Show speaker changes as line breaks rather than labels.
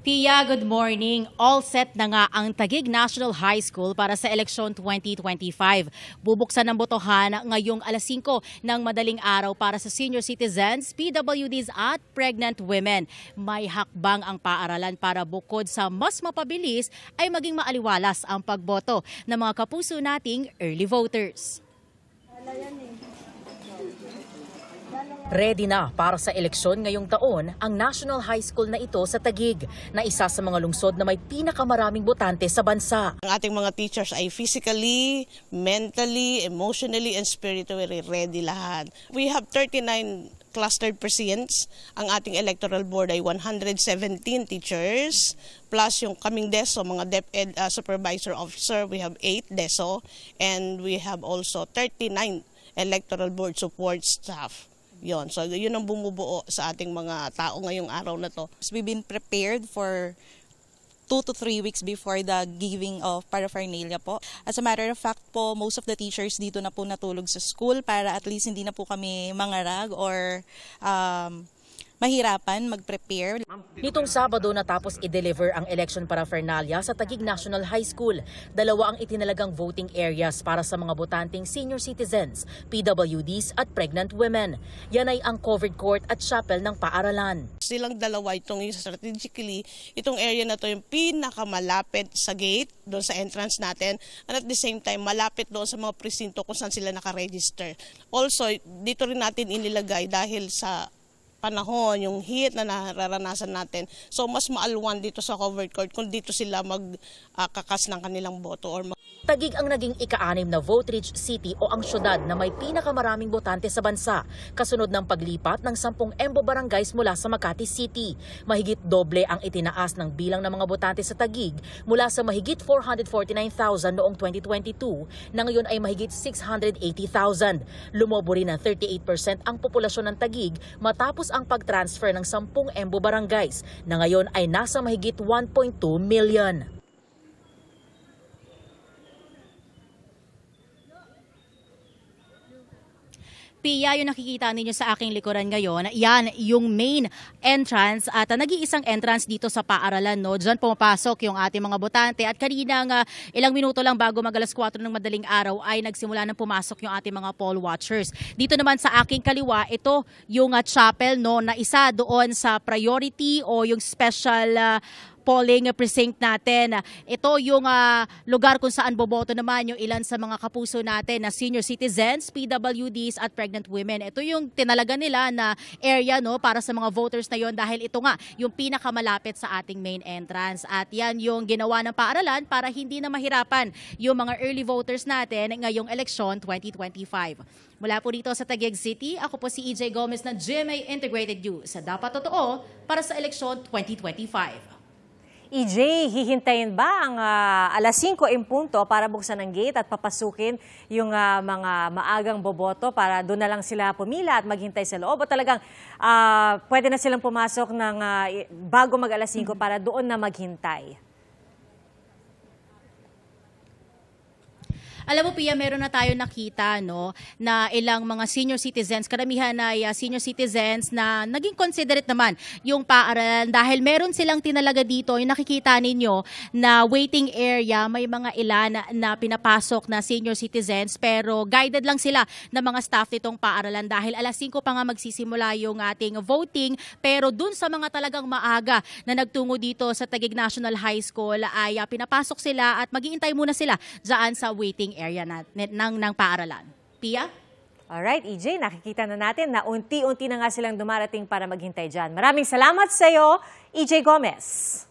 Pia, good morning. All set na nga ang Taguig National High School para sa eleksyon 2025. Bubuksan ng botohan ngayong alas 5 ng madaling araw para sa senior citizens, PWDs at pregnant women. May hakbang ang paaralan para bukod sa mas mapabilis ay maging maaliwalas ang pagboto ng mga kapuso nating early voters. Ready na para sa eleksyon ngayong taon ang National High School na ito sa Taguig, na isa sa mga lungsod na may pinakamaraming botante sa bansa.
Ang ating mga teachers ay physically, mentally, emotionally, and spiritually ready lahat. We have 39 clustered precincts. Ang ating electoral board ay 117 teachers, plus yung kaming DESO, mga DepEd supervisor officer, we have 8 DESO, and we have also 39 electoral board support staff. So yun ang bumubuo sa ating mga tao ngayong araw na to.
We've been prepared for 2 to 3 weeks before the giving of paraphernalia po. As a matter of fact po, most of the teachers dito na po natulog sa school para at least hindi na po kami mangarag or mahirapan mag-prepare.
Nitong Sabado natapos i-deliver ang election paraphernalia sa Taguig National High School. Dalawa ang itinalagang voting areas para sa mga botanteng senior citizens, PWDs at pregnant women. Yan ay ang covered court at chapel ng paaralan.
Silang dalawa itong strategically, itong area na to yung pinakamalapit sa gate, doon sa entrance natin, and at the same time malapit doon sa mga presinto kung saan sila nakaregister. Also, dito rin natin inilagay dahil sa panahon, yung heat na nararanasan natin. So mas maalwan dito sa covered court kung dito sila magkakas ng kanilang boto.
Taguig ang naging ika-6 na vote-rich city o ang syudad na may pinakamaraming botante sa bansa, kasunod ng paglipat ng 10 EMBO barangays mula sa Makati City. Mahigit doble ang itinaas ng bilang ng mga botante sa Taguig mula sa mahigit 449,000 noong 2022 na ngayon ay mahigit 680,000. Lumobo rin ng 38% ang populasyon ng Taguig matapos ang pag-transfer ng 10 EMBO barangays na ngayon ay nasa mahigit 1.2 million. Pia, yung nakikita ninyo sa aking likuran ngayon, yan yung main entrance at nag-iisang entrance dito sa paaralan. No? Diyan pumapasok yung ating mga botante at kanina ilang minuto lang bago mag-alas 4 ng madaling araw ay nagsimula ng pumasok yung ating mga poll watchers. Dito naman sa aking kaliwa, ito yung chapel, no, na isa doon sa priority o yung special polling precinct natin. Ito yung lugar kung saan boboto naman yung ilan sa mga kapuso natin na senior citizens, PWDs at pregnant women. Ito yung tinalaga nila na area, no, para sa mga voters na yon dahil ito nga yung pinakamalapit sa ating main entrance. At yan yung ginawa ng paaralan para hindi na mahirapan yung mga early voters natin ngayong eleksyon 2025. Mula po dito sa Taguig City, ako po si EJ Gomez ng GMA Integrated News sa Dapat Totoo para sa eleksyon 2025.
EJ, hihintayin ba ang alas 5 in punto para buksan ang gate at papasukin yung mga maagang boboto para doon na lang sila pumila at maghintay sa loob? O talagang pwede na silang pumasok ng bago mag alas 5 para doon na maghintay?
Alam mo, Pia, meron na tayo nakita, no, na ilang mga senior citizens, karamihan ay senior citizens na naging considerate naman yung paaralan dahil meron silang tinalaga dito, yung nakikita ninyo na waiting area, may mga ilan na pinapasok na senior citizens pero guided lang sila ng mga staff nitong paaralan dahil alas 5 pa nga magsisimula yung ating voting pero dun sa mga talagang maaga na nagtungo dito sa Taguig National High School ay pinapasok sila at mag-iintay muna sila dyan sa waiting area ng paaralan. Pia?
Alright, EJ, nakikita na natin na unti-unti na nga silang dumarating para maghintay dyan. Maraming salamat sa iyo, EJ Gomez.